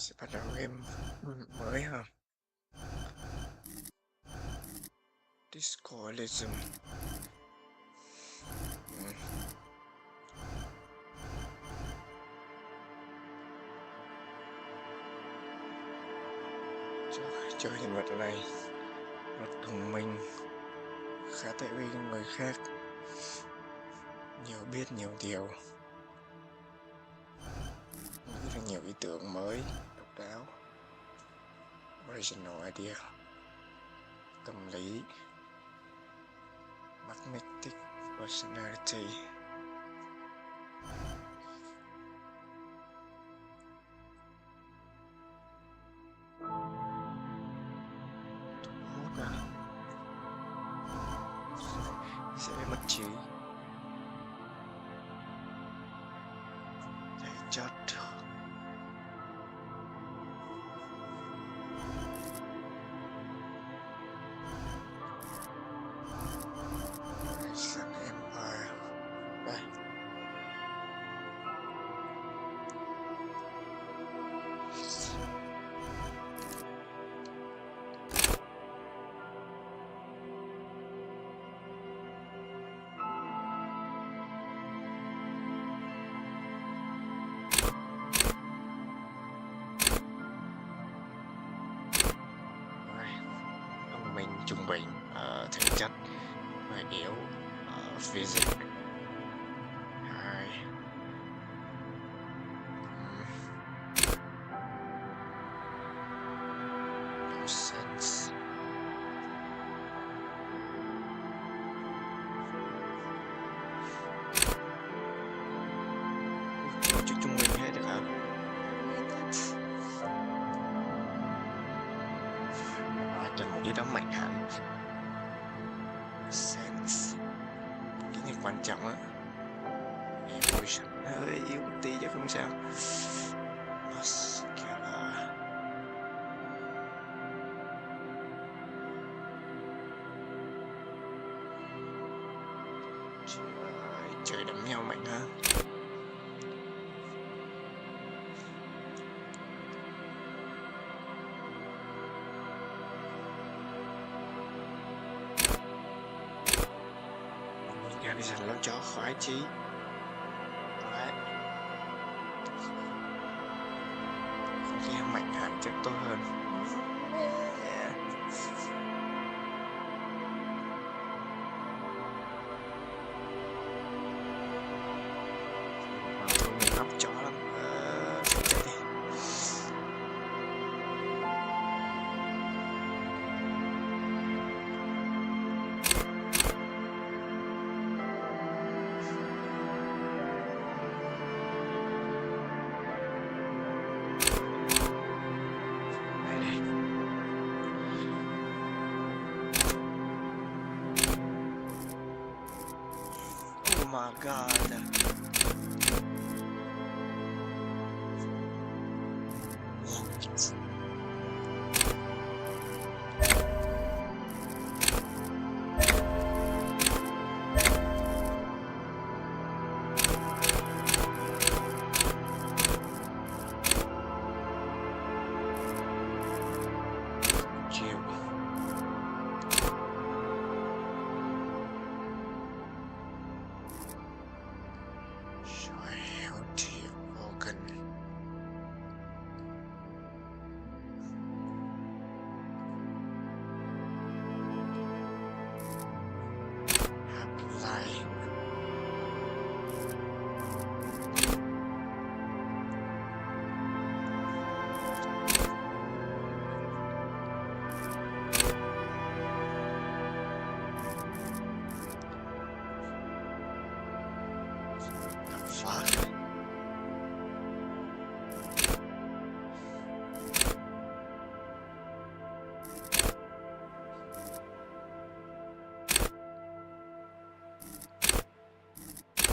Sẽ bắt đầu game mới ha. Disco Elysium. Chơi nhân vật ở này rất thông minh, khá tệ với người khác, nhiều biết nhiều điều, nghĩ ra nhiều ý tưởng mới, độc đáo, original idea, tâm lý, magnetic personality. Hút à? Sẽ mất trí, để chót. Sun Empire. Đây. Mình trung bình thể chất và yếu physics 2 no sense. Chữ trung bình hết được hả? Cần một ý đó mạnh hẳn. Sense cái này quan trọng á. Emotion hơi yếu một tí chứ không sao. Muscular. Trời đấm nhau mạnh ha. Bây giờ nó cho khoái chí. Đấy. Không khí mạnh hẳn chắc tốt hơn. Yeah. Mình hấp chó lắm. Chết đi. Oh my god. Chịu. Fuck.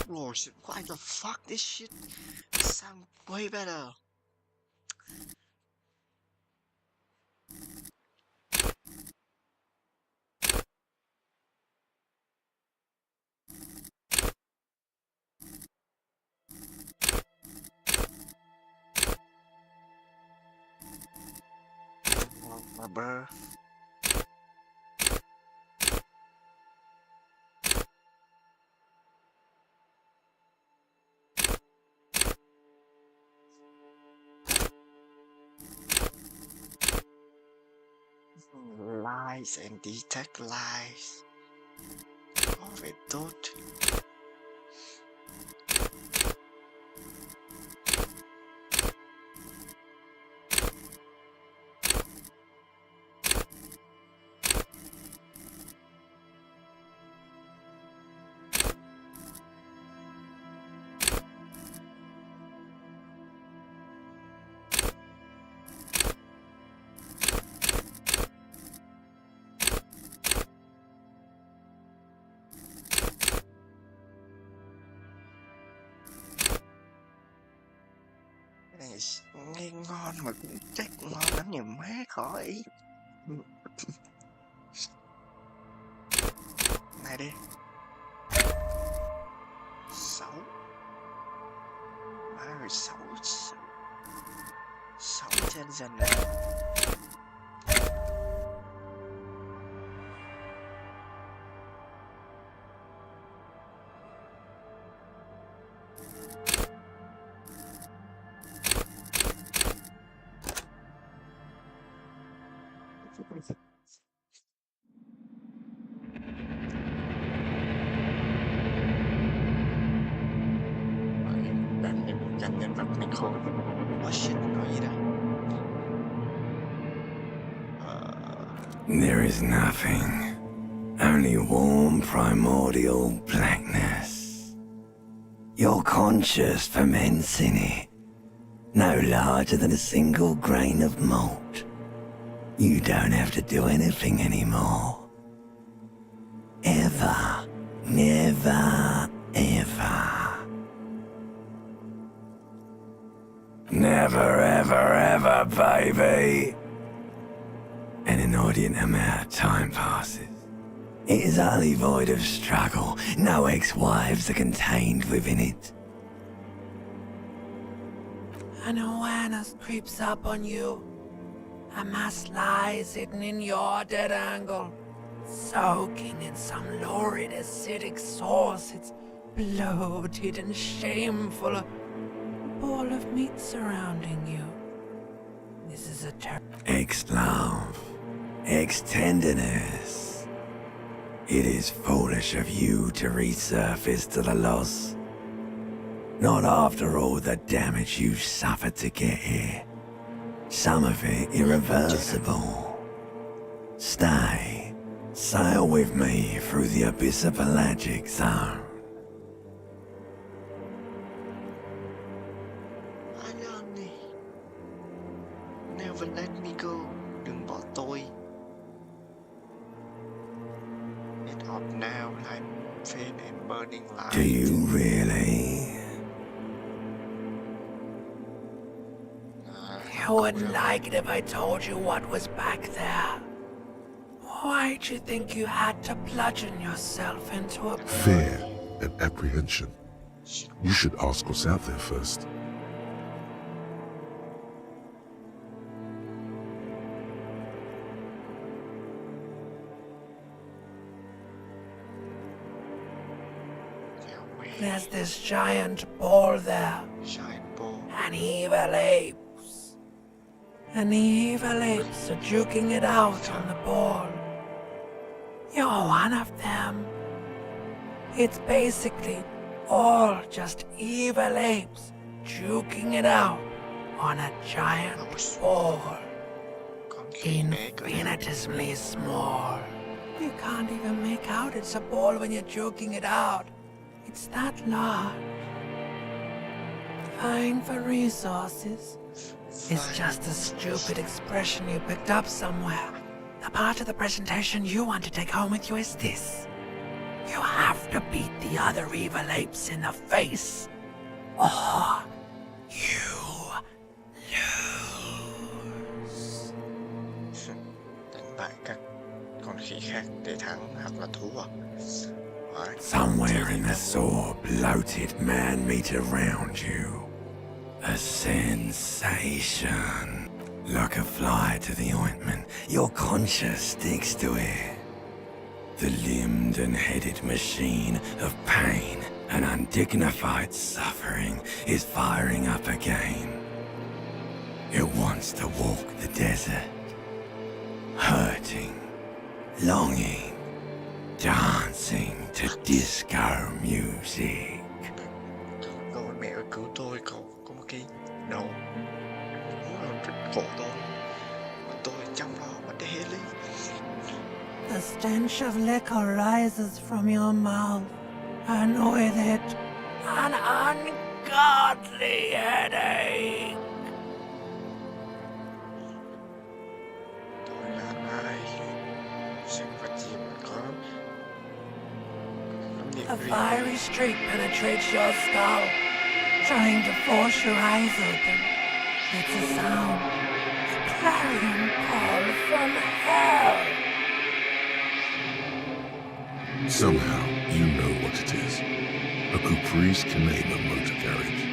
Oh shit, why the fuck this shit sound way better. Mà bơ. Lies and detect lies. Có vẻ tốt. Cái này nghe ngon mà cũng chắc ngon lắm nhỉ má, khó ý. Này đi. 6. Má ơi, 6 trên dần này. Cảnh nhân vật mình khôn. Oh shit, nói gì đây? There is nothing. Only warm primordial blackness. Your conscious ferments in it, no larger than a single grain of malt. You don't have to do anything anymore. Ever. Never, ever. Never, ever, ever, baby. An inordinate amount of time passes. It is utterly void of struggle. No ex-wives are contained within it. An awareness creeps up on you. A mass lies hidden in your dead angle, soaking in some lurid acidic source. It's bloated and shameful. A ball of meat surrounding you. This is a Ex-love. Ex-tenderness. It is foolish of you to resurface to the loss. Not after all the damage you suffered to get here. Some of it irreversible. Stay. Sail with me through the abyss of pelagic zone. Never let me go. Đừng bỏ tôi. Get up now, I'm faint and burning light. Do you really? You wouldn't like it if I told you what was back there. Why'd you think you had to bludgeon yourself into a... Fear and apprehension. You should ask what's out there first. There's this giant ball there. Giant ball. An evil apes. And the evil apes are juking it out on the ball. You're one of them. It's basically all just evil apes juking it out on a giant ball. Infinitesimally small. You can't even make out it's a ball when you're joking it out. It's that large. Vying for resources is just a stupid expression you picked up somewhere. The part of the presentation you want to take home with you is this. You have to beat the other evil apes in the face, or you lose. Đánh bại các con khỉ khác để thắng hoặc là thua. Somewhere in the sore, bloated man meat around you. A sensation. Like a fly to the ointment, your conscience sticks to it. The limbed and headed machine of pain and undignified suffering is firing up again. It wants to walk the desert, hurting, longing, dancing to disco music. Rồi mẹ ơi cứu tôi, cậu có một cái đầu rất khổ tôi. Tôi trong đó mà để lý. The stench of liquor rises from your mouth, and with it, an ungodly headache. Tôi là ai? Sinh vật gì mà có A fiery streak penetrates your skull, trying to force your eyes open. It's a sound, a clarion call from hell. Somehow, you know what it is. A Caprice Canada motor carriage.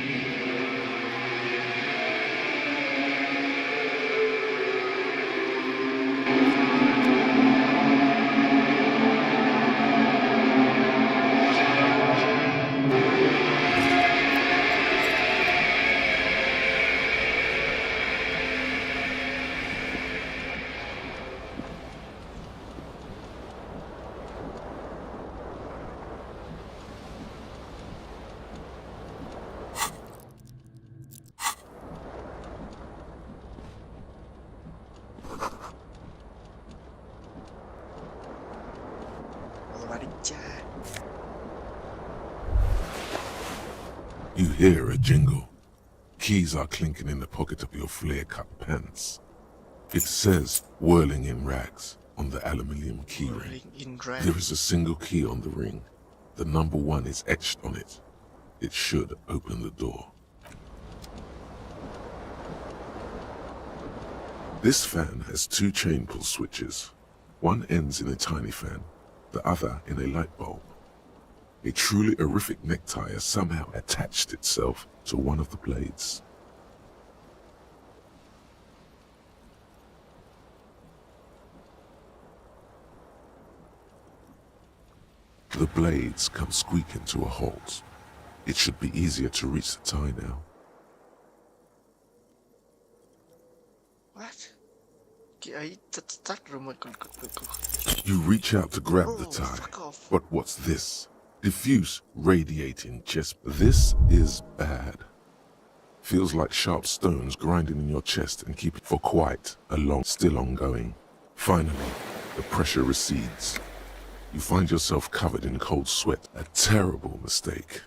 You hear a jingle. Keys are clinking in the pocket of your flare-cut pants. It says, whirling in rags, on the aluminium key ring. There is a single key on the ring. The number 1 is etched on it. It should open the door. This fan has 2 chain pull switches. One ends in a tiny fan, the other in a light bulb. A truly horrific necktie has somehow attached itself to one of the blades. The blades come squeaking to a halt. It should be easier to reach the tie now. What? You reach out to grab the tie, but what's this? Diffuse, radiating just... This is bad. Feels like sharp stones grinding in your chest and keep it for quite a long... Still ongoing. Finally, the pressure recedes. You find yourself covered in cold sweat. A terrible mistake.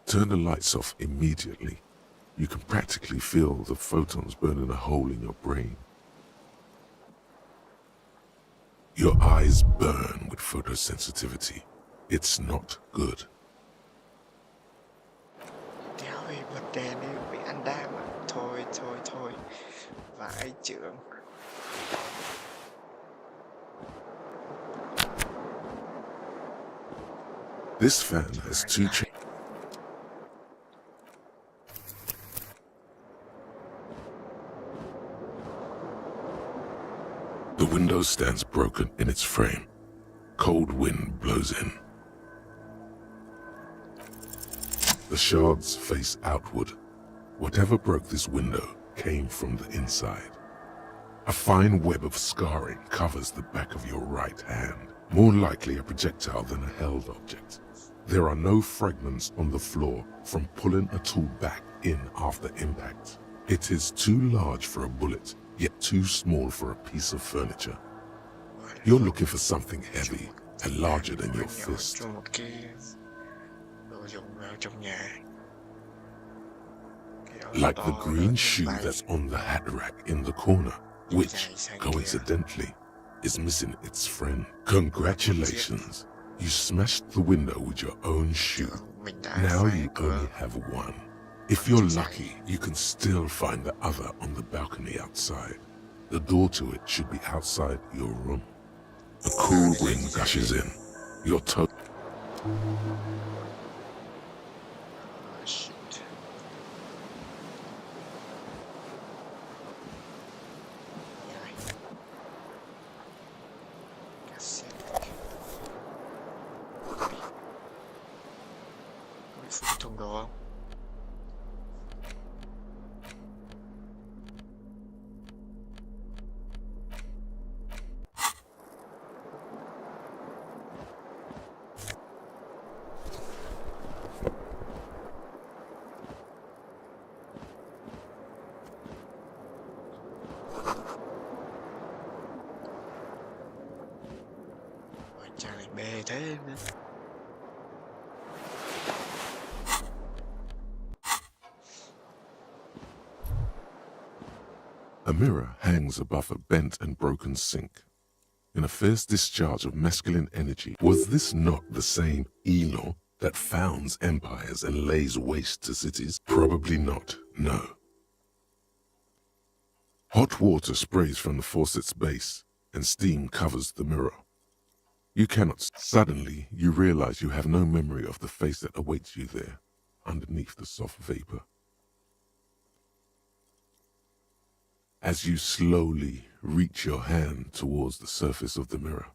Turn the lights off immediately. You can practically feel the photons burning a hole in your brain. Your eyes burn with photosensitivity. It's not good. Đéo vì bật đèn đi bị ăn đam à. Thôi. Vãi trưởng. This fan has 2 chains. The window stands broken in its frame. Cold wind blows in. The shards face outward. Whatever broke this window came from the inside. A fine web of scarring covers the back of your right hand, more likely a projectile than a held object. There are no fragments on the floor from pulling a tool back in after impact. It is too large for a bullet, yet too small for a piece of furniture. You're looking for something heavy and larger than your fist. Like the green shoe that's on the hat rack in the corner, which, coincidentally, is missing its friend. Congratulations, you smashed the window with your own shoe. Now you only have one. If you're lucky, you can still find the other on the balcony outside. The door to it should be outside your room. A cool wind gushes in. Your toe... thế nữa. A mirror hangs above a bent and broken sink. In a fierce discharge of masculine energy, was this not the same Elon that founds empires and lays waste to cities? Probably not, no. Hot water sprays from the faucet's base, and steam covers the mirror. You cannot. Suddenly, you realize you have no memory of the face that awaits you there, underneath the soft vapor. As you slowly reach your hand towards the surface of the mirror.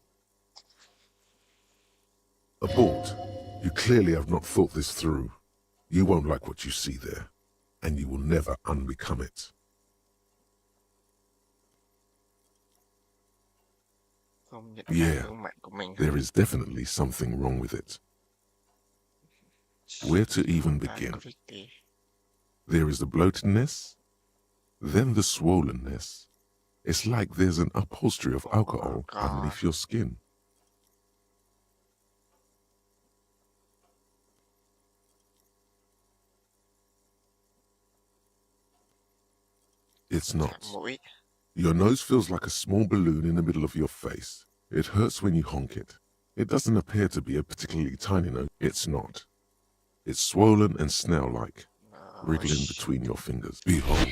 Abort. You clearly have not thought this through. You won't like what you see there, and you will never unbecome it. Yeah, there is definitely something wrong with it. Where to even begin? There is the bloatedness, then the swollenness. It's like there's an upholstery of alcohol underneath your skin. It's not. Your nose feels like a small balloon in the middle of your face. It hurts when you honk it. It doesn't appear to be a particularly tiny nose. It's not. It's swollen and snail-like, wriggling between your fingers. Behold.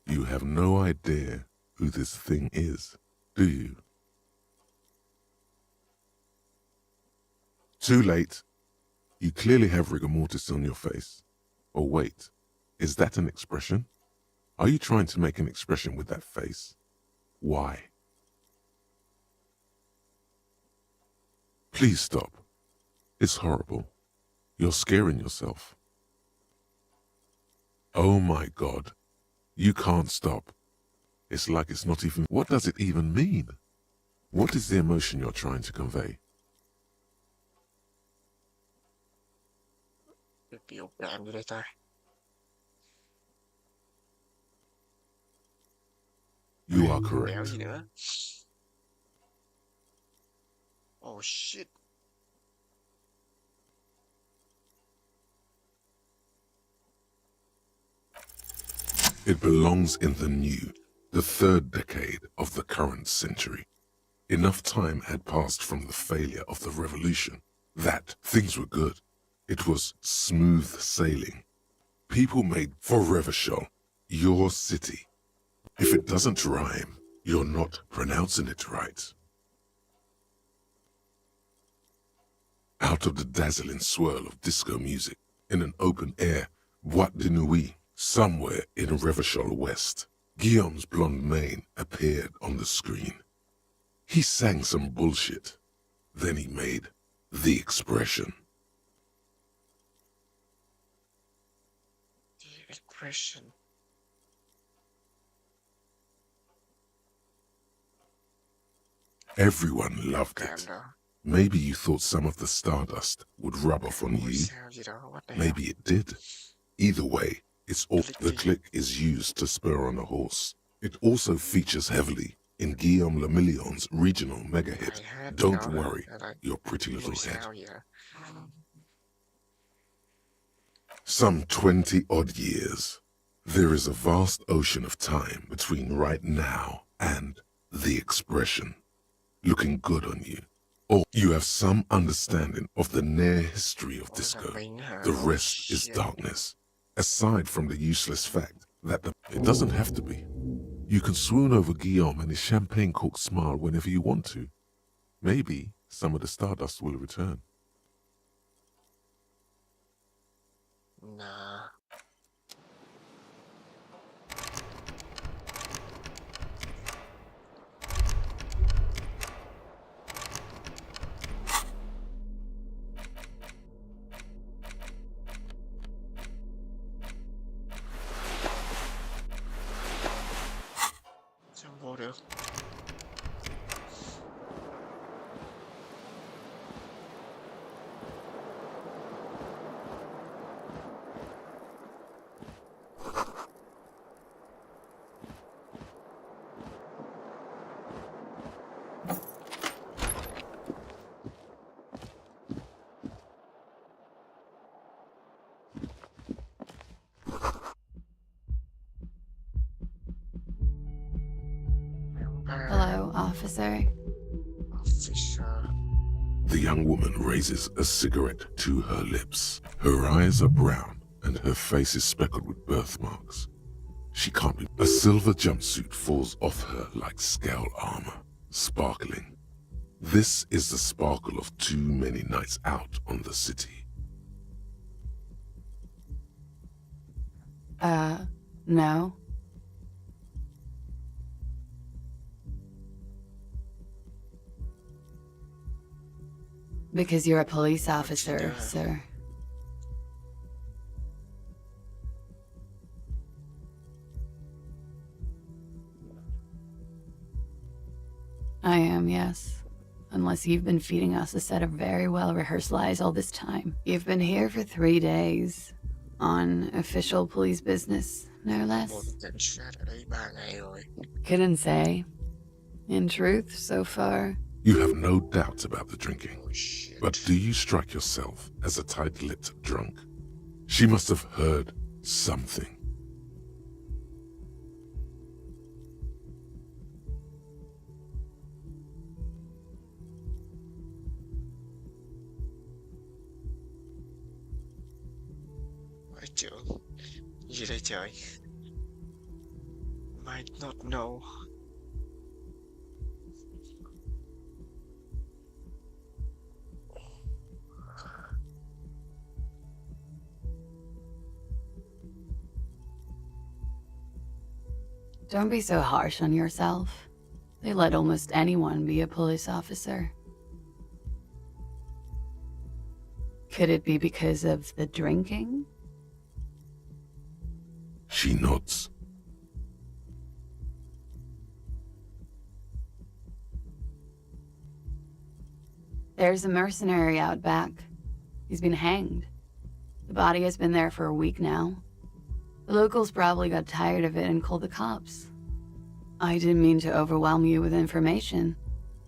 You have no idea who this thing is, do you? Too late. You clearly have rigor mortis on your face. Or wait, is that an expression? Are you trying to make an expression with that face? Why? Please stop. It's horrible. You're scaring yourself. Oh my God. You can't stop. It's like it's not even... What does it even mean? What is the emotion you're trying to convey? You are correct. Oh shit. It belongs in the new, the third decade of the current century. Enough time had passed from the failure of the revolution that things were good. It was smooth sailing. People made for Revachol, your city. If it doesn't rhyme, you're not pronouncing it right. Out of the dazzling swirl of disco music, in an open-air boîte de nuit, somewhere in Revachol West, Guillaume's blonde mane appeared on the screen. He sang some bullshit. Then he made the expression. The expression. Everyone loved it. Maybe you thought some of the stardust would rub off on you. Maybe it did. Either way, it's all the click is used to spur on a horse. It also features heavily in Guillaume Le Million's regional mega hit, Don't Worry, Your Pretty Little Head. Some 20-odd years. There is a vast ocean of time between right now and the expression. Looking good on you. Or you have some understanding of the near history of disco. The rest is darkness. Aside from the useless fact that it doesn't have to be. You can swoon over Guillaume and his champagne-corked smile whenever you want to. Maybe some of the stardust will return. Nah. Sao vô được? officer. Officer. The young woman raises a cigarette to her lips. Her eyes are brown and her face is speckled with birthmarks. She can't be. A silver jumpsuit falls off her like scale armor, sparkling. This is the sparkle of too many nights out on the city. No. Because you're a police officer, sir. I am, yes. Unless you've been feeding us a set of very well-rehearsed lies all this time. You've been here for 3 days. On official police business, no less. Một cảnh sát ở đây 3 ngày rồi. Couldn't say. In truth, so far. You have no doubts about the drinking. Oh shit. But do you strike yourself as a tight-lipped drunk? She must have heard something. Ôi trưởng. Gì đây trời? Might not know. Don't be so harsh on yourself. They let almost anyone be a police officer. Could it be because of the drinking? She nods. There's a mercenary out back. He's been hanged. The body has been there for a week now. The locals probably got tired of it and called the cops. I didn't mean to overwhelm you with information.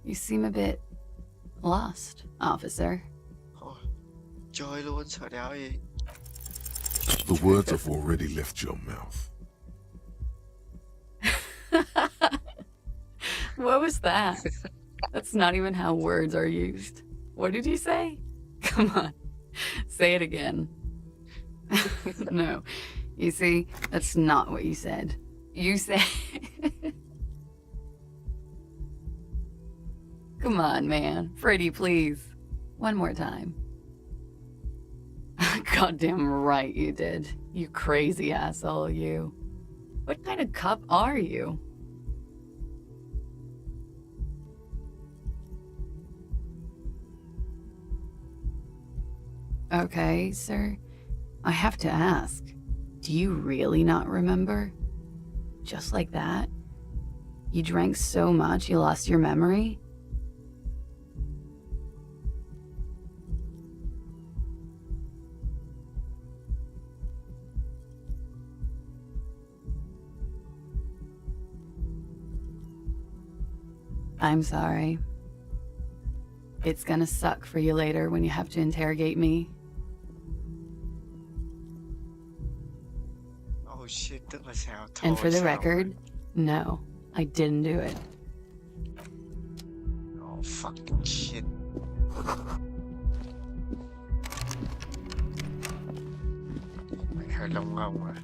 You seem a bit lost, officer. Ôi, chơi luôn, sợ đéo gì. The words have already left your mouth. What was that? That's not even how words are used. What did you say? Come on, say it again. No, you see, that's not what you said. You said... Come on, man. Freddy, please. One more time. Goddamn right you did. You crazy asshole, you. What kind of cop are you? Okay, sir. I have to ask. Do you really not remember? Just like that? You drank so much you lost your memory? I'm sorry. It's gonna suck for you later when you have to interrogate me. Oh shit, tức là sao? And for Thôi, the sao record, rồi? no, I didn't do it. Oh fucking shit. Mày hơi lông ngông à?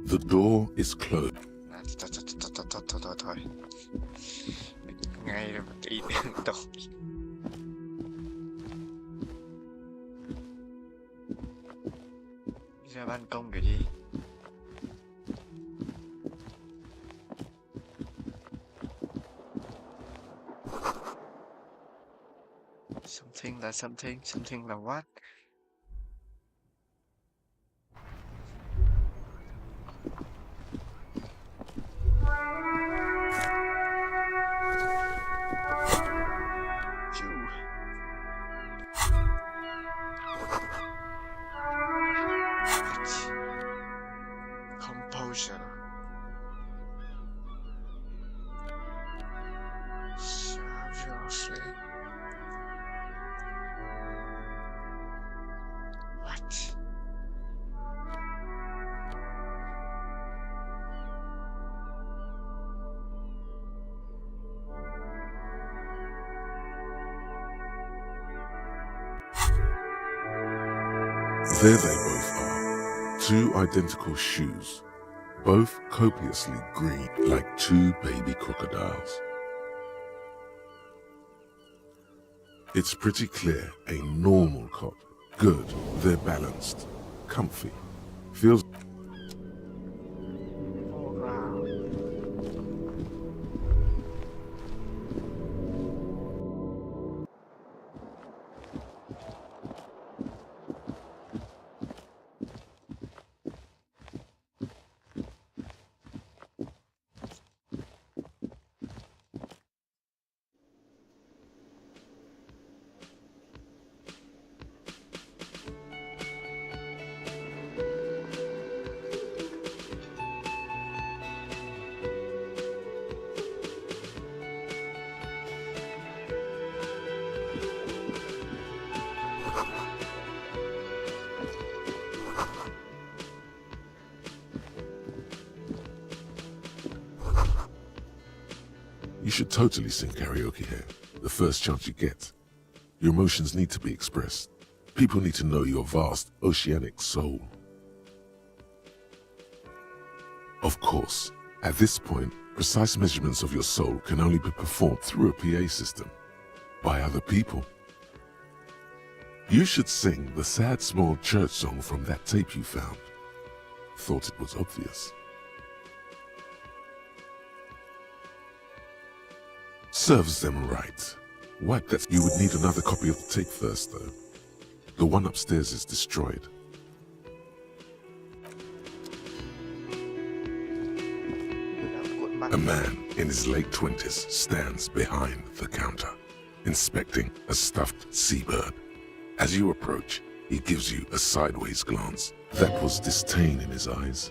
The door is closed. Thôi. Ngay rồi mình đi tội. Đi ra ban công kiểu gì? Something là what? Phew. Composure. Seriously. What? There they both are, two identical shoes, both copiously green like two baby crocodiles. It's pretty clear a normal cot. Good, they're balanced, comfy, feels... You should totally sing karaoke here, the first chance you get. Your emotions need to be expressed. People need to know your vast, oceanic soul. Of course, at this point, precise measurements of your soul can only be performed through a PA system, by other people. You should sing the sad small church song from that tape you found. Thought it was obvious. Serves them right. Wipe that. You would need another copy of the tape first, though. The one upstairs is destroyed. A man in his late 20s stands behind the counter, inspecting a stuffed seabird. As you approach, he gives you a sideways glance. That was disdain in his eyes.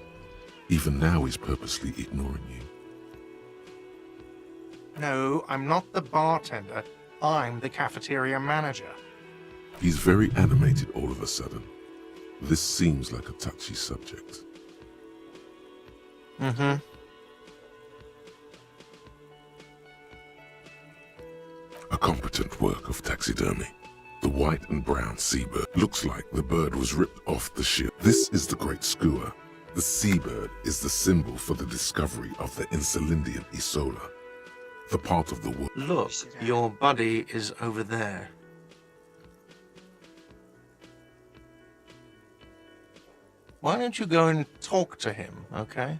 Even now he's purposely ignoring you. No, I'm not the bartender. I'm the cafeteria manager. He's very animated all of a sudden. This seems like a touchy subject. Mm-hmm. A competent work of taxidermy. The white and brown seabird looks like the bird was ripped off the ship. This is the Great Skua. The seabird is the symbol for the discovery of the Insulindian Isola. The part of the world. Look, your buddy is over there. Why don't you go and talk to him, okay?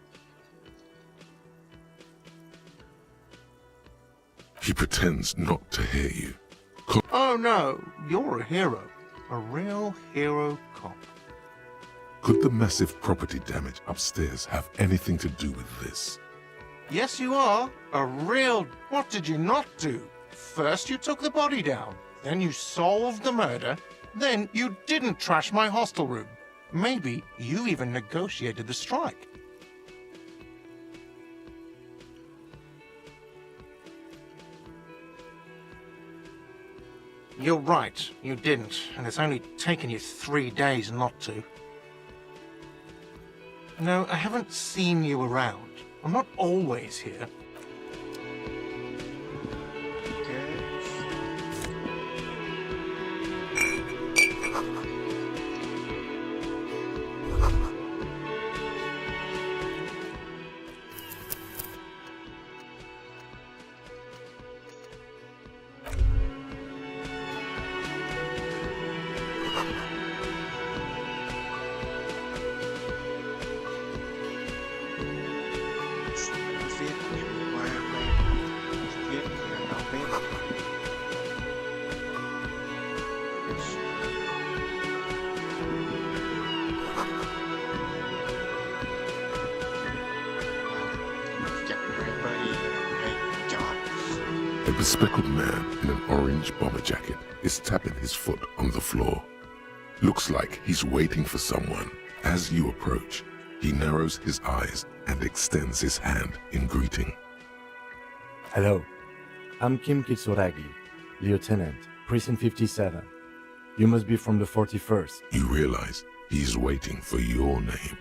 He pretends not to hear you. Oh no, you're a hero. A real hero cop. Could the massive property damage upstairs have anything to do with this? Yes, you are. A real... What did you not do? First you took the body down, then you solved the murder, then you didn't trash my hostel room. Maybe you even negotiated the strike. You're right, you didn't, and it's only taken you 3 days not to. No, I haven't seen you around. I'm not always here. A bespectacled man in an orange bomber jacket is tapping his foot on the floor. Looks like he's waiting for someone. As you approach, he narrows his eyes and extends his hand in greeting. Hello, I'm Kim Kitsuragi, Lieutenant, Precinct 57. You must be from the 41st. You realize he's waiting for your name.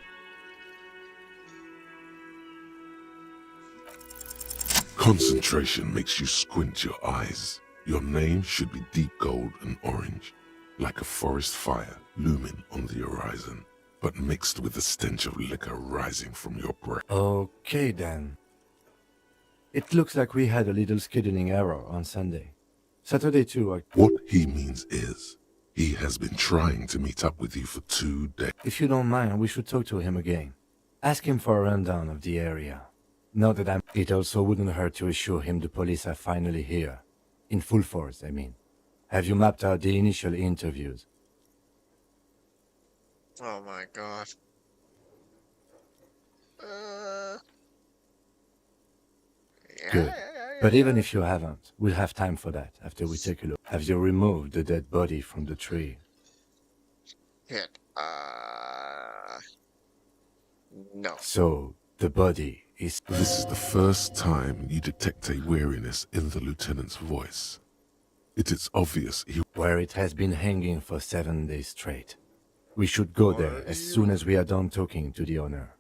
Concentration makes you squint your eyes. Your name should be deep gold and orange. like a forest fire looming on the horizon, but mixed with the stench of liquor rising from your breath. Okay then. It looks like we had a little scheduling error on Sunday. Saturday too. What he means is, he has been trying to meet up with you for 2 days. If you don't mind, we should talk to him again. Ask him for a rundown of the area. Now that I'm... It also wouldn't hurt to assure him the police are finally here. In full force, I mean. Have you mapped out the initial interviews? Oh my god. Good. But even if you haven't, we'll have time for that after we take a look. Have you removed the dead body from the tree? Hit. No. So, the body is... This is the first time you detect a weariness in the lieutenant's voice. It is obvious he... Where it has been hanging for 7 days straight. We should go there as soon as we are done talking to the owner.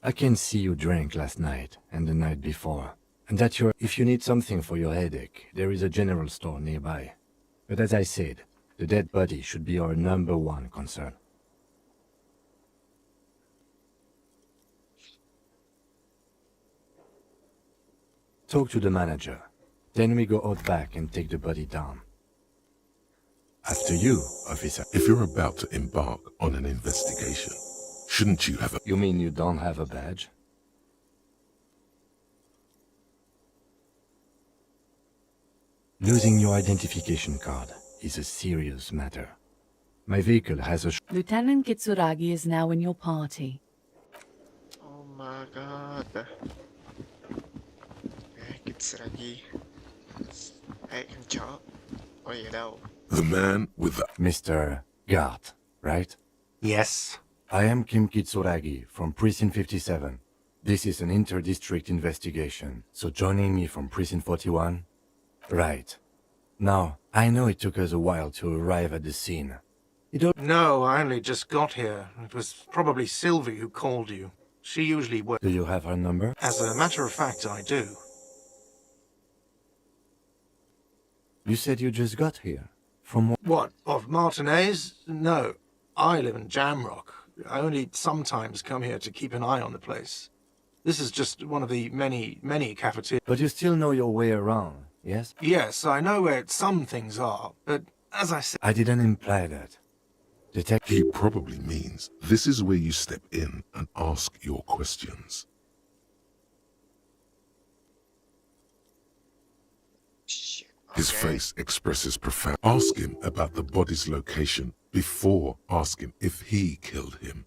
I can see you drank last night and the night before, and that you're... If you need something for your headache, there is a general store nearby. But as I said, the dead body should be our #1 concern. Talk to the manager. Then we go out back and take the body down. After you, officer. If you're about to embark on an investigation, shouldn't you have a... You mean you don't have a badge? Losing your identification card is a serious matter. My vehicle has a... Lieutenant Kitsuragi is now in your party. Oh my god. Kitsuragi. Hey, con chó. Ôi ở đâu? The man with the... Mr. Gart, right? Yes. I am Kim Kitsuragi from Precinct 57. This is an inter-district investigation, so joining me from Precinct 41? Right. Now, I know it took us a while to arrive at the scene. No, I only just got here. It was probably Sylvie who called you. She usually works. Do you have her number? As a matter of fact, I do. You said you just got here. From What, of Martinez? No, I live in Jamrock. I only sometimes come here to keep an eye on the place. This is just one of the many cafeterias. But you still know your way around, yes? Yes, I know where some things are, but as I said... I didn't imply that. He probably means this is where you step in and ask your questions. Shit. His Okay. face expresses profound... Ask him about the body's location before asking if he killed him.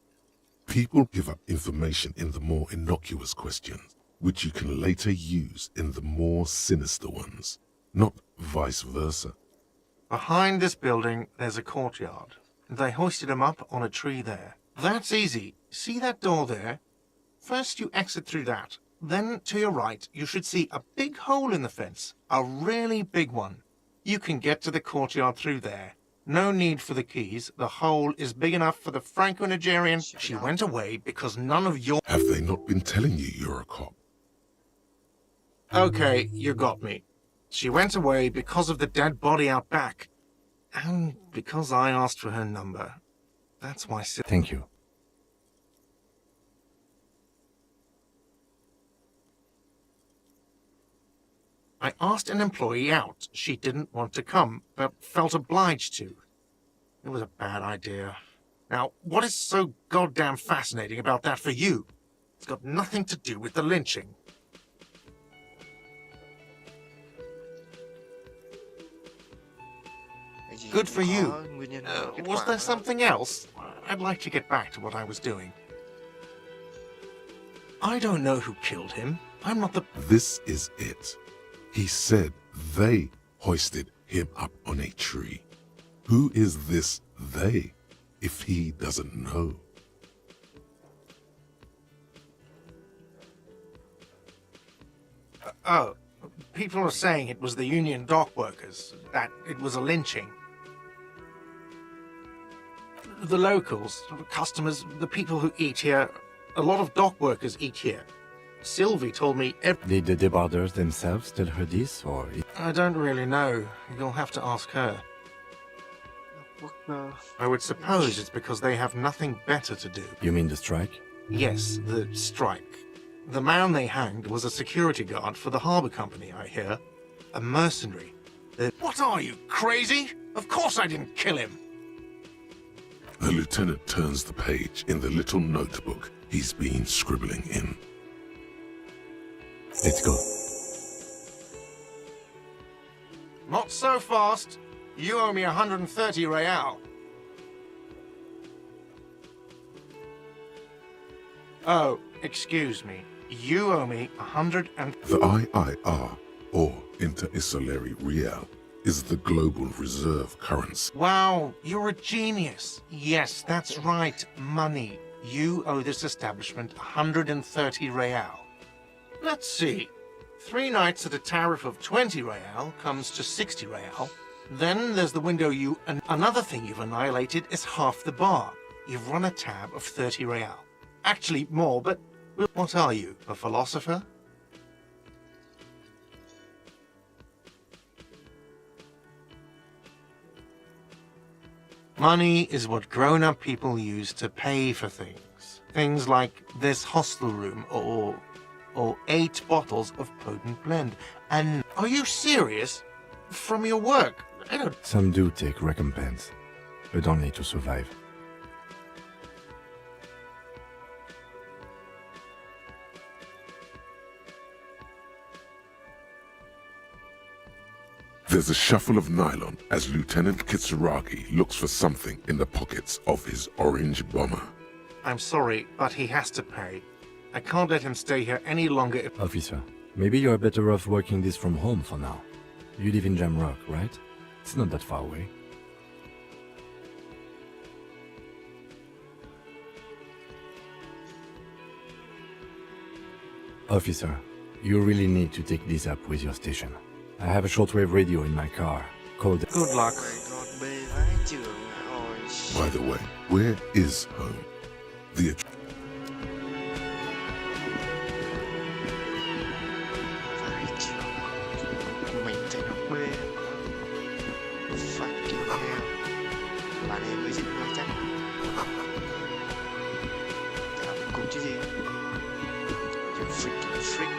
People give up information in the more innocuous questions, which you can later use in the more sinister ones, not vice versa. Behind this building, there's a courtyard. They hoisted him up on a tree there. That's easy. See that door there? First you exit through that. Then, to your right, you should see a big hole in the fence. A really big one. You can get to the courtyard through there. No need for the keys. The hole is big enough for the Franco-Nigerian. She went away because none of your... Have they not been telling you you're a cop? Okay, you got me. She went away because of the dead body out back. And because I asked for her number. That's why... Thank you. I asked an employee out. She didn't want to come, but felt obliged to. It was a bad idea. Now, what is so goddamn fascinating about that for you? It's got nothing to do with the lynching. Good for you. Was there something else? I'd like to get back to what I was doing. I don't know who killed him. I'm not the... This is it. He said they hoisted him up on a tree. Who is this they, if he doesn't know? Oh, people are saying it was the union dock workers, that it was a lynching. The locals, customers, the people who eat here, a lot of dock workers eat here. Sylvie told me Did the deboarders themselves tell her this, or... I don't really know. You'll have to ask her. Quốc ngơ. I would suppose it's because they have nothing better to do. You mean the strike? Yes, the strike. The man they hanged was a security guard for the harbour company, I hear. A mercenary. What are you, crazy? Of course I didn't kill him. The lieutenant turns the page in the little notebook he's been scribbling in. Let's go. Not so fast. You owe me 130 real. Oh, excuse me. You owe me 100 and... The IIR, or Inter-Isolary Real, is the global reserve currency. Wow, you're a genius. Yes, that's right. Money. You owe this establishment 130 real. Let's see. 3 nights at a tariff of 20 real comes to 60 real. Then there's the window you... And another thing you've annihilated is half the bar. You've run a tab of 30 real. Actually, more, but... What are you, a philosopher? Money is what grown-up people use to pay for things. Things like this hostel room or 8 bottles of potent blend. And are you serious? From your work? I don't... Some do take recompense, but only to survive. There's a shuffle of nylon as Lieutenant Kitsuragi looks for something in the pockets of his orange bomber. I'm sorry, but he has to pay. I can't let him stay here any longer if... Officer, maybe you're better off working this from home for now. You live in Jamrock, right? It's not that far away. Officer, you really need to take this up with your station. I have a shortwave radio in my car, called... Good luck. Mày còn bê vãi trường rồi. By the way, where is home? The Vãi trường. Mình thấy nó bê. Fucking hell. Bạn em mới dính hơi chắc. Chả làm cùng chứ gì. You freaking freak.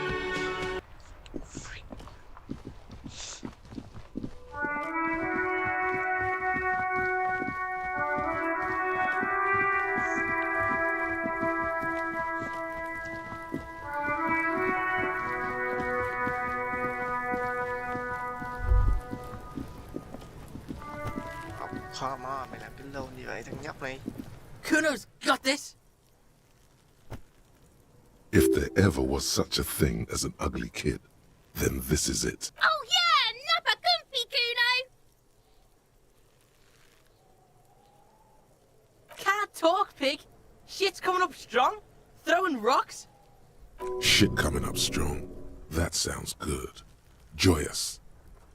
Come on, mày làm cái lâu như vậy thằng nhóc này. Kuno's got this! If there ever was such a thing as an ugly kid, then this is it. Oh yeah, Nappa Gumpy, Kuno! Can't talk, pig! Shit's coming up strong! Throwing rocks! Shit coming up strong. That sounds good. Joyous.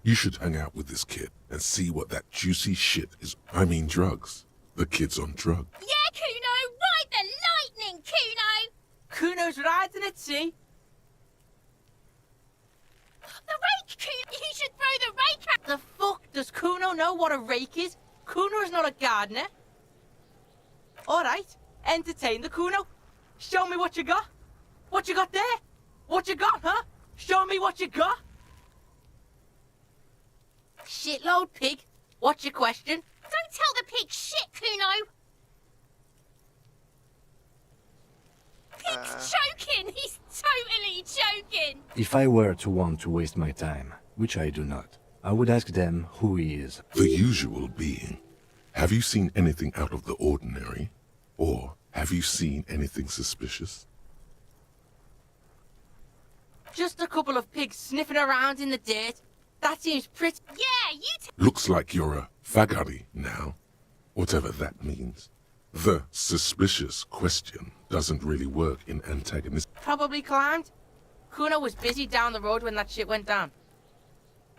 You should hang out with this kid and see what that juicy shit is. I mean drugs. The kid's on drugs. Yeah, Kuno, ride the lightning, Kuno! Kuno's riding at sea! The rake, Kuno! You should throw the rake at... The fuck does Kuno know what a rake is? Kuno's not a gardener. Alright, entertain the Kuno. Show me what you got. What you got there? What you got, huh? Show me what you got. Shitload, pig. What's your question? Don't tell the pig shit, Kuno! Pig's choking! He's totally choking! If I were to want to waste my time, which I do not, I would ask them who he is. The usual being. Have you seen anything out of the ordinary? Or have you seen anything suspicious? Just a couple of pigs sniffing around in the dirt. That seems pretty... Yeah, you Looks like you're a fagari now. Whatever that means. The suspicious question doesn't really work in antagonist. Probably climbed. Kuno was busy down the road when that shit went down.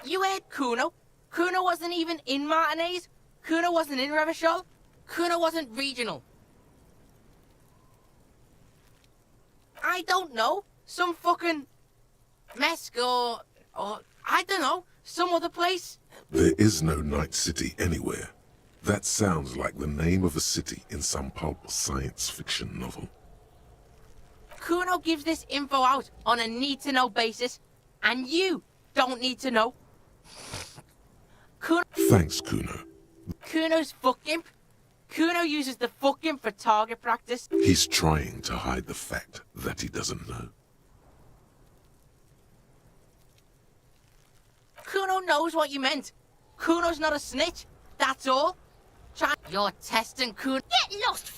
You heard Kuno? Kuno wasn't even in Martinez. Kuno wasn't in Revachol. Kuno wasn't regional. I don't know. Some fucking Mesk or I don't know, some other place. There is no Night City anywhere. That sounds like the name of a city in some pulp science fiction novel. Kuno gives this info out on a need-to-know basis, and you don't need to know. Thanks, Kuno. Kuno's fuck imp. Kuno uses the fuck imp for target practice. He's trying to hide the fact that he doesn't know. Kuno knows what you meant. Kuno's not a snitch, that's all. You're testing Kuno. Get lost!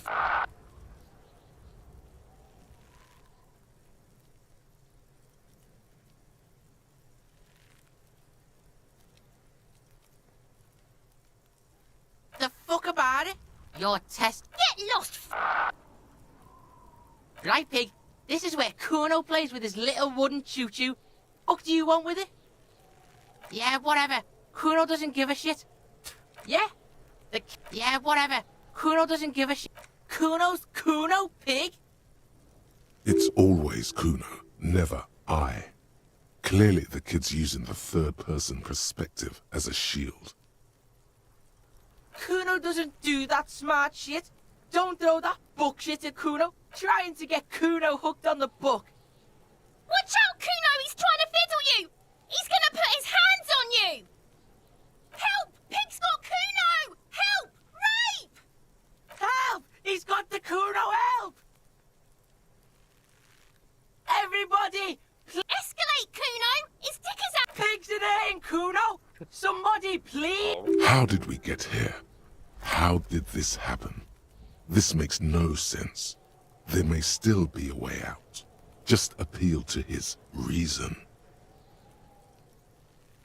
The fuck about it? Your test. Get lost! Right, pig. This is where Kuno plays with his little wooden choo-choo. What do you want with it? Yeah, whatever. Kuno doesn't give a shit. Yeah? Yeah, whatever. Kuno doesn't give a shit. Kuno's Kuno, pig? It's always Kuno, never I. Clearly the kid's using the third-person perspective as a shield. Kuno doesn't do that smart shit. Don't throw that book shit at Kuno. Trying to get Kuno hooked on the book. Watch out, Kuno! He's trying to fiddle you! He's gonna put his hands on you! Help! Pig's got Kuno! Help! Rape! Help! He's got the Kuno, help! Everybody! Escalate, Kuno! His dick is out! Pigs in here, Kuno! Somebody, please! How did we get here? How did this happen? This makes no sense. There may still be a way out. Just appeal to his reason.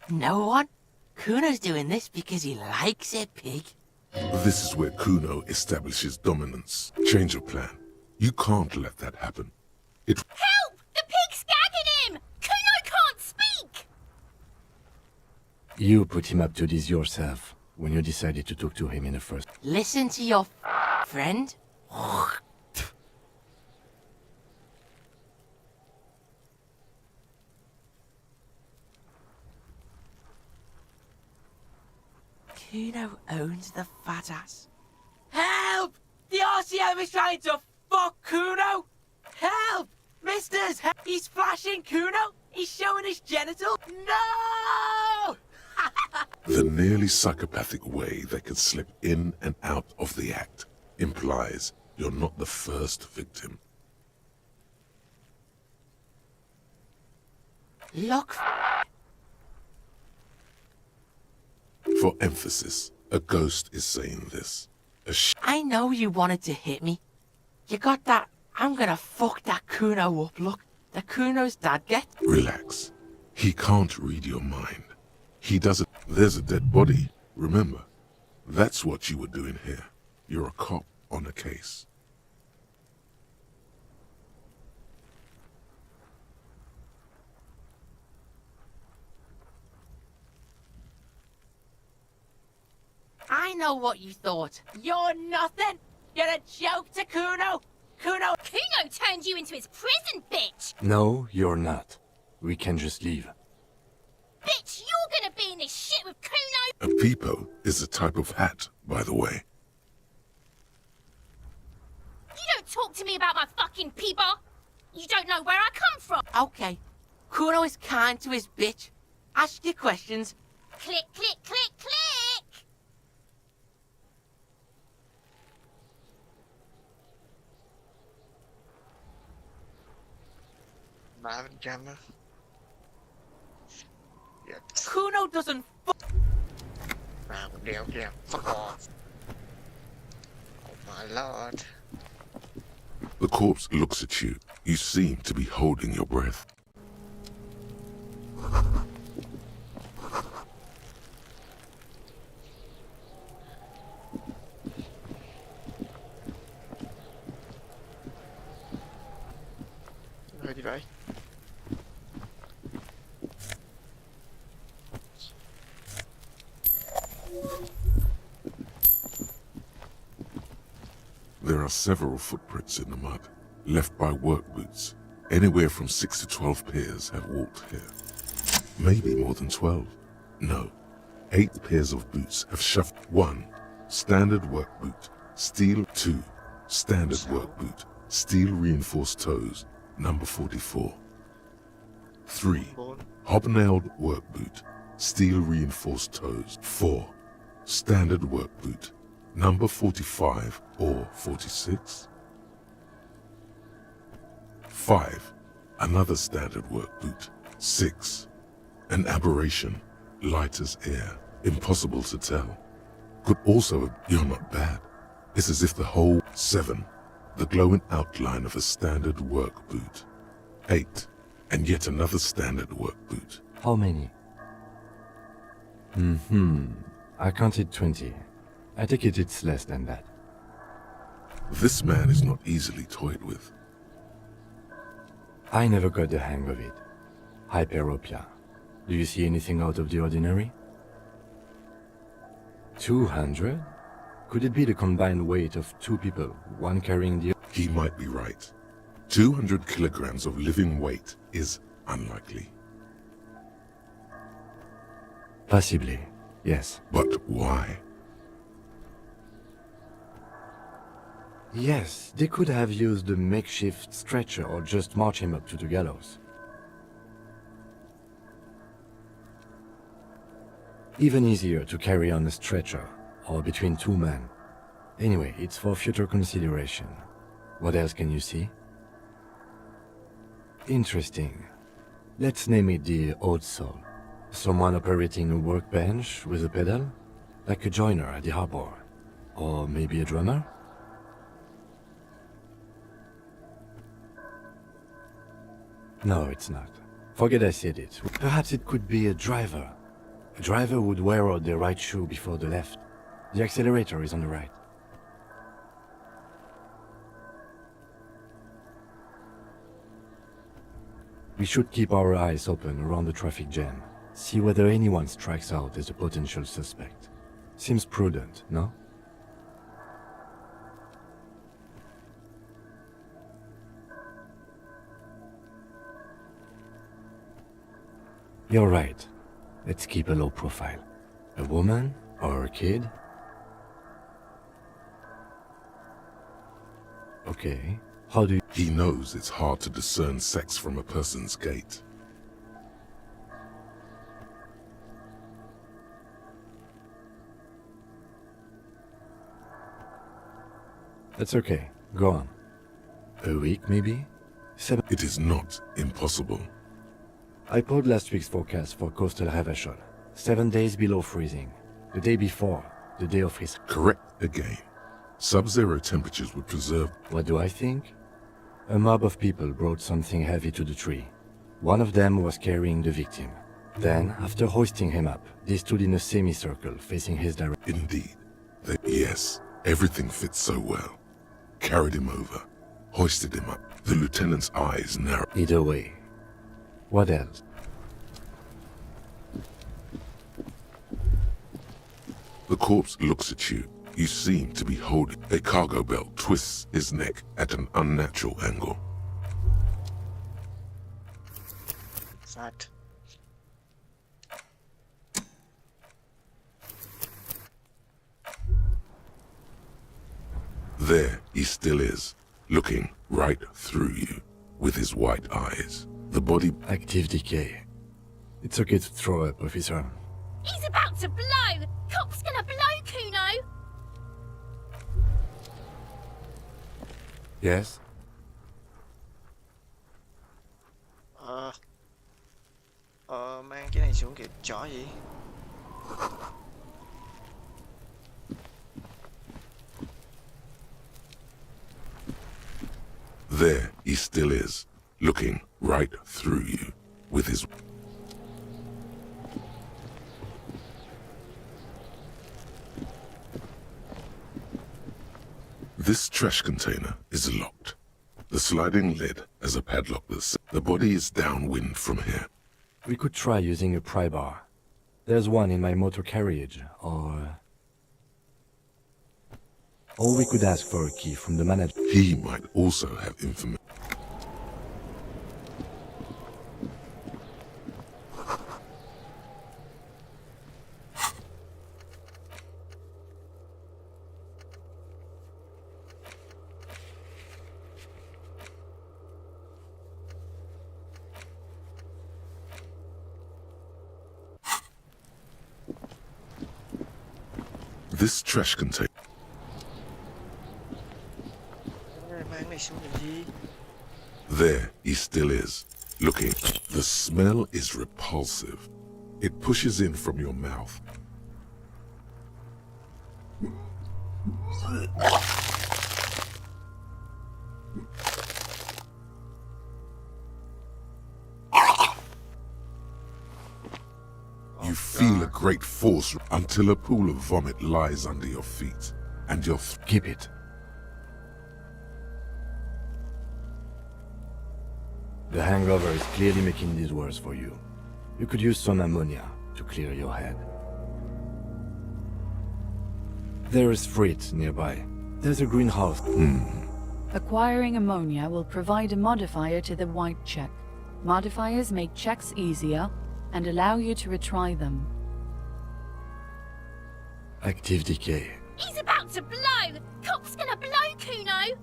No one? Kuno's doing this because he likes it, pig. This is where Kuno establishes dominance. Change of plan. You can't let that happen. Help! The pig's gagging him! Kuno can't speak! You put him up to this yourself when you decided to talk to him in the first. Listen to your friend. Kuno owns the fat ass. Help! The RCM is trying to fuck Kuno! Help! Misters! He's flashing Kuno! He's showing his genitals! No! The nearly psychopathic way they could slip in and out of the act implies you're not the first victim. Look. For emphasis, a ghost is saying this. I know you wanted to hit me. You got that, I'm gonna fuck that Kuno up look. The Kuno's dad get. Relax. He can't read your mind. He doesn't. There's a dead body, remember? That's what you were doing here. You're a cop on a case. I know what you thought. You're nothing. You're a joke to Kuno. Kuno. Kuno turned you into his prison, bitch! No, you're not. We can just leave. Bitch, you're gonna be in this shit with Kuno! A peepo is a type of hat, by the way. You don't talk to me about my fucking peeper! You don't know where I come from! Okay. Kuno is kind to his bitch. Ask your questions. Click, click, click, click! Kuno doesn't Fuck off. Oh my lord. The corpse looks at you. You seem to be holding your breath. Rồi đi vậy. There are several footprints in the mud, left by work boots. Anywhere from 6 to 12 pairs have walked here. Maybe more than 12. No. 8 pairs of boots have shoved. 1. Standard work boot. Steel. 2. Standard work boot. Steel reinforced toes. Number 44. 3. Hobnailed work boot. Steel reinforced toes. 4. Standard work boot. Number 45 or 46. 5. Another standard work boot. 6. An aberration. Light as air. Impossible to tell. Could also, you're not bad. It's as if the whole. 7. The glowing outline of a standard work boot. 8. And yet another standard work boot. How many? I counted 20. I take it it's less than that. This man is not easily toyed with. I never got the hang of it. Hyperopia. Do you see anything out of the ordinary? 200? Could it be the combined weight of 2 people, one carrying the other? He might be right. 200 kilograms of living weight is unlikely. Possibly, yes. But why? Yes, they could have used a makeshift stretcher or just march him up to the gallows. Even easier to carry on a stretcher, or between 2 men. Anyway, it's for future consideration. What else can you see? Interesting. Let's name it the Old Soul. Someone operating a workbench with a pedal? Like a joiner at the harbor. Or maybe a drummer? No, it's not. Forget I said it. Perhaps it could be a driver. A driver would wear out the right shoe before the left. The accelerator is on the right. We should keep our eyes open around the traffic jam. See whether anyone strikes out as a potential suspect. Seems prudent, no? You're right. Let's keep a low profile. A woman or a kid? Okay. How do you... He knows it's hard to discern sex from a person's gait. That's okay. Go on. A week, maybe? 7... It is not impossible. I pulled last week's forecast for coastal Havashol. 7 days below freezing. The day before, the day of his... Correct again. Sub-zero temperatures would preserve... What do I think? A mob of people brought something heavy to the tree. One of them was carrying the victim. Then, after hoisting him up, they stood in a semicircle facing his direction. Indeed. Yes, everything fits so well. Carried him over. Hoisted him up. The lieutenant's eyes narrowed. Either way. What else? The corpse looks at you. You seem to be holding a cargo belt twists his neck at an unnatural angle. Sad. There he still is, looking right through you with his white eyes. The body... Active decay. It's okay to throw up, officer. He's about to blow! Cop's gonna blow, Kuno! Yes? Mang cái này xuống kìa, chó gì? There he still is, looking right through you with his... This trash container is locked. The sliding lid has a padlock that says the body is downwind from here. We could try using a pry bar. There's one in my motor carriage, or we could ask for a key from the manager. He might also have information. This trash container. Mang này xong làm gì? There he still is, looking. The smell is repulsive. It pushes in from your mouth. You feel a great force until a pool of vomit lies under your feet, and your Keep it. The hangover is clearly making this worse for you. You could use some ammonia to clear your head. There is fruit nearby. There's a greenhouse. Acquiring ammonia will provide a modifier to the white check. Modifiers make checks easier and allow you to retry them. Active decay. He's about to blow! Cop's gonna blow, Kuno!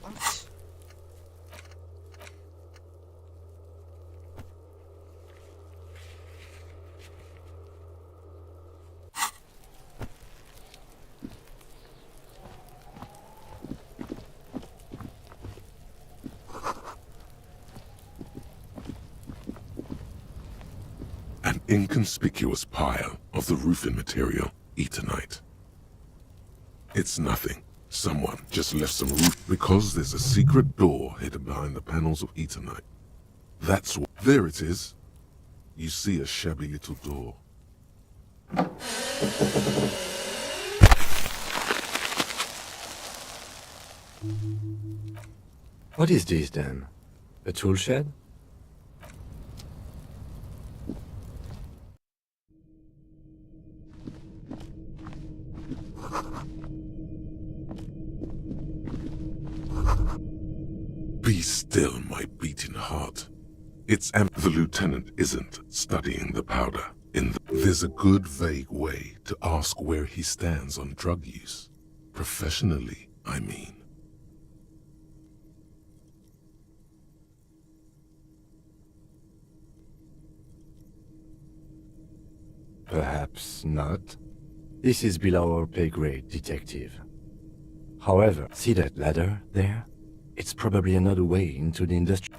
What? an inconspicuous pile of the roofing material, Eternite. It's nothing. Someone just left some roof because there's a secret door hidden behind the panels of Eternite. That's what. There it is. You see a shabby little door. What is this then? A tool shed? Be still, my beating heart. The lieutenant isn't studying the powder. There's a good vague way to ask where he stands on drug use. Professionally, I mean. Perhaps not. This is below our pay grade, detective. However, see that ladder there? It's probably another way into the industry.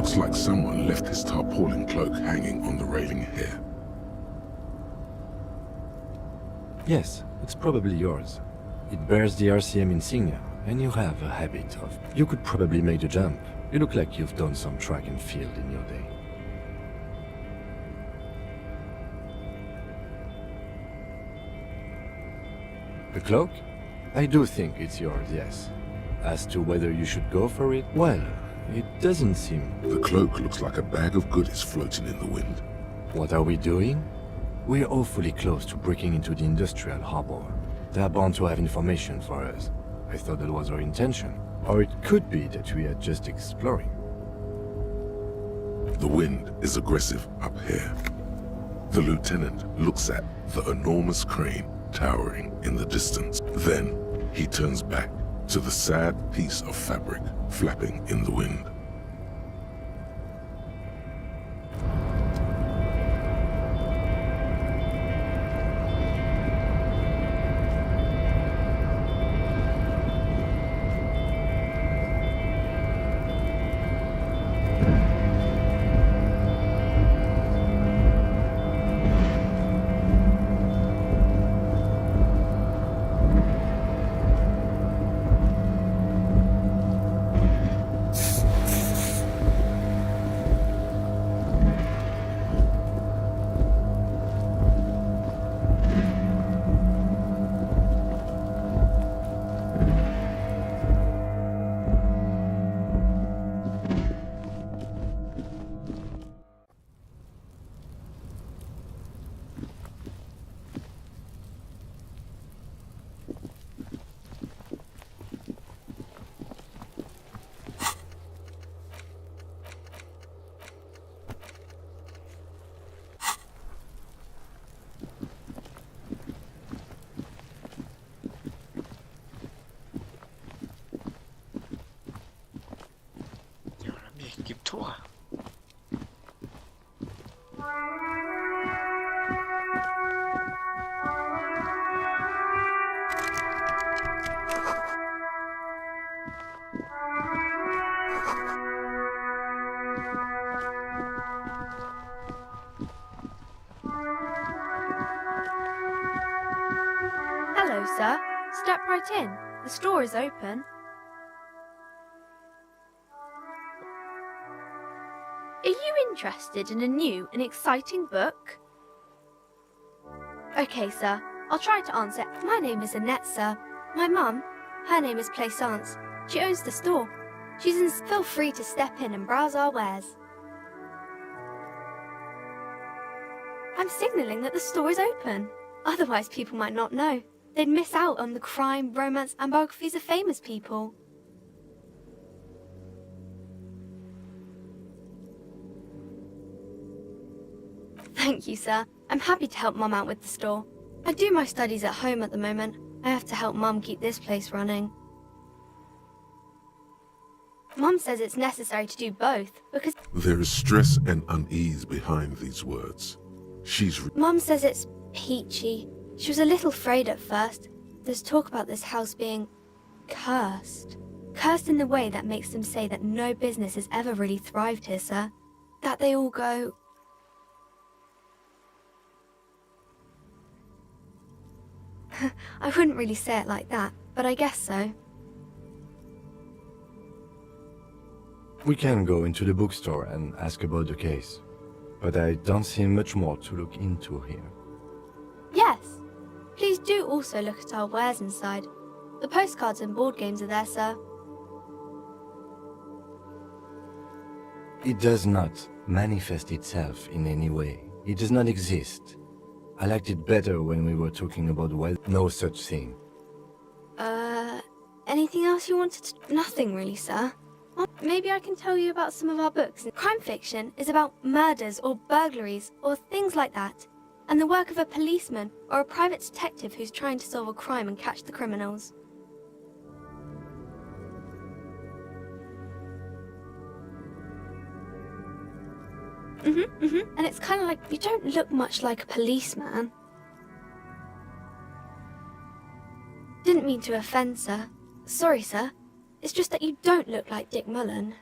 Looks like someone left his tarpaulin cloak hanging on the railing here. Yes, it's probably yours. It bears the RCM insignia, and you have a habit of... You could probably make the jump. You look like you've done some track and field in your day. The cloak? I do think it's yours, yes. As to whether you should go for it, well, it doesn't seem... The cloak looks like a bag of goodies floating in the wind. What are we doing? We're awfully close to breaking into the industrial harbor. They're bound to have information for us. I thought that was our intention. Or it could be that we are just exploring. The wind is aggressive up here. The lieutenant looks at the enormous crane towering in the distance. Then he turns back to the sad piece of fabric flapping in the wind. Kiếm thua. Hello, sir. Step right in. The store is open. Are you interested in a new and exciting book? Okay, sir. I'll try to answer. My name is Annette, sir. My mum, her name is Plaisance. She owns the store. Feel free to step in and browse our wares. I'm signalling that the store is open. Otherwise, people might not know. They'd miss out on the crime, romance, and biographies of famous people. Thank you, sir. I'm happy to help Mum out with the store. I do my studies at home at the moment. I have to help Mum keep this place running. Mum says it's necessary to do both because... There is stress and unease behind these words. Mum says it's peachy. She was a little afraid at first. There's talk about this house being cursed. Cursed in the way that makes them say that no business has ever really thrived here, sir. That they all go... I wouldn't really say it like that, but I guess so. We can go into the bookstore and ask about the case, but I don't see much more to look into here. Yes. Please do also look at our wares inside. The postcards and board games are there, sir. It does not manifest itself in any way. It does not exist. I liked it better when we were talking about wealth. No such thing. Anything else you wanted to... Nothing really, sir. Well, maybe I can tell you about some of our books. Crime fiction is about murders or burglaries or things like that, and the work of a policeman or a private detective who's trying to solve a crime and catch the criminals. And it's kind of like, you don't look much like a policeman. Didn't mean to offend, sir. Sorry, sir. It's just that you don't look like Dick Mullen.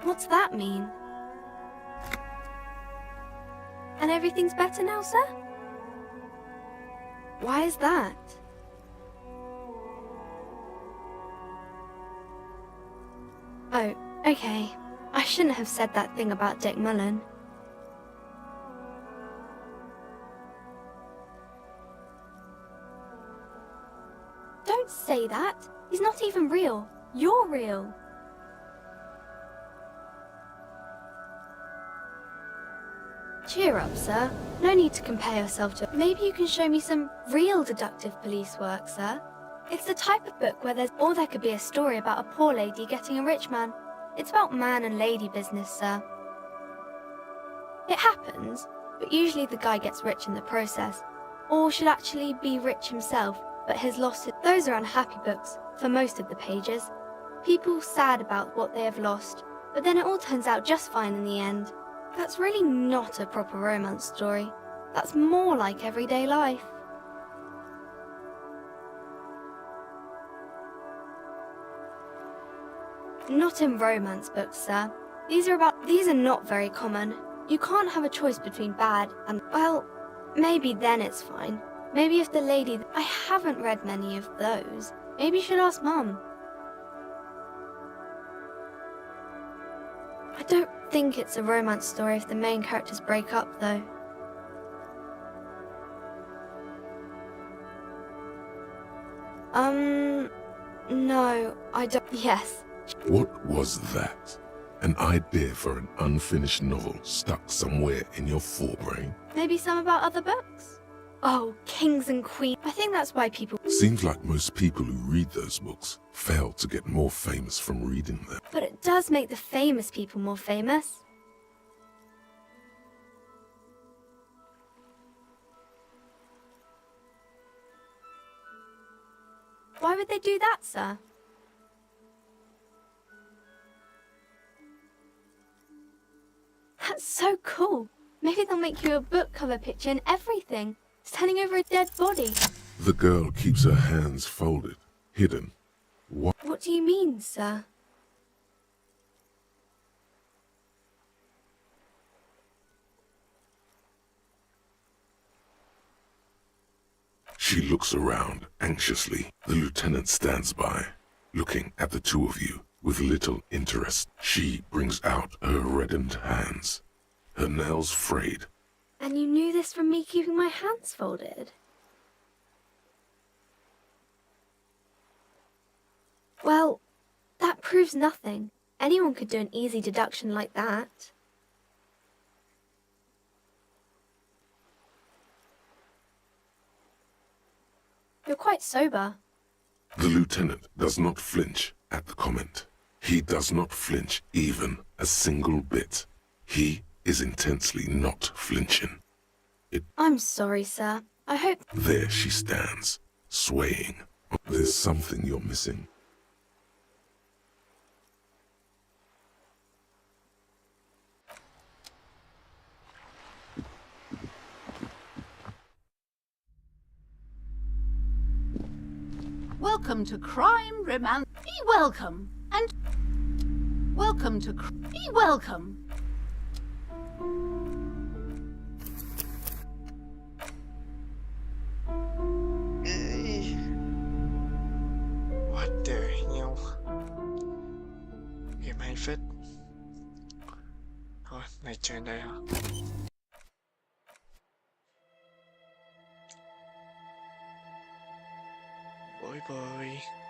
What's that mean? And everything's better now, sir? Why is that? Oh, okay. I shouldn't have said that thing about Dick Mullen. Don't say that. He's not even real. You're real. Cheer up, sir. No need to compare yourself to... Maybe you can show me some real deductive police work, sir. It's the type of book where there's... Or there could be a story about a poor lady getting a rich man. It's about man and lady business, sir. It happens, but usually the guy gets rich in the process. Or should actually be rich himself, but has lost it. Those are unhappy books, for most of the pages. People sad about what they have lost, but then it all turns out just fine in the end. That's really not a proper romance story. That's more like everyday life. Not in romance books, sir. These are not very common. You can't have a choice between bad and, well, maybe then it's fine. Maybe if the lady... I haven't read many of those. Maybe you should ask Mum. I don't think it's a romance story if the main characters break up, though. No, I don't... Yes. What was that? An idea for an unfinished novel stuck somewhere in your forebrain? Maybe some about other books? Oh, Kings and Queens. I think that's why people... Seems like most people who read those books fail to get more famous from reading them. But it does make the famous people more famous. Why would they do that, sir? That's so cool. Maybe they'll make you a book cover picture and everything. Standing over a dead body. The girl keeps her hands folded, hidden. What do you mean, sir? She looks around anxiously. The lieutenant stands by, looking at the two of you with little interest. She brings out her reddened hands, her nails frayed. And you knew this from me keeping my hands folded? Well, that proves nothing. Anyone could do an easy deduction like that. You're quite sober. The lieutenant does not flinch at the comment. He does not flinch even a single bit. He is intensely not flinching. I'm sorry, sir. I hope... There she stands, swaying. There's something you're missing. Welcome to Crime Romance. Be welcome. And welcome to... Be welcome. What the hell? Game hay phết. Thôi, này chơi đây hả? Bye bye.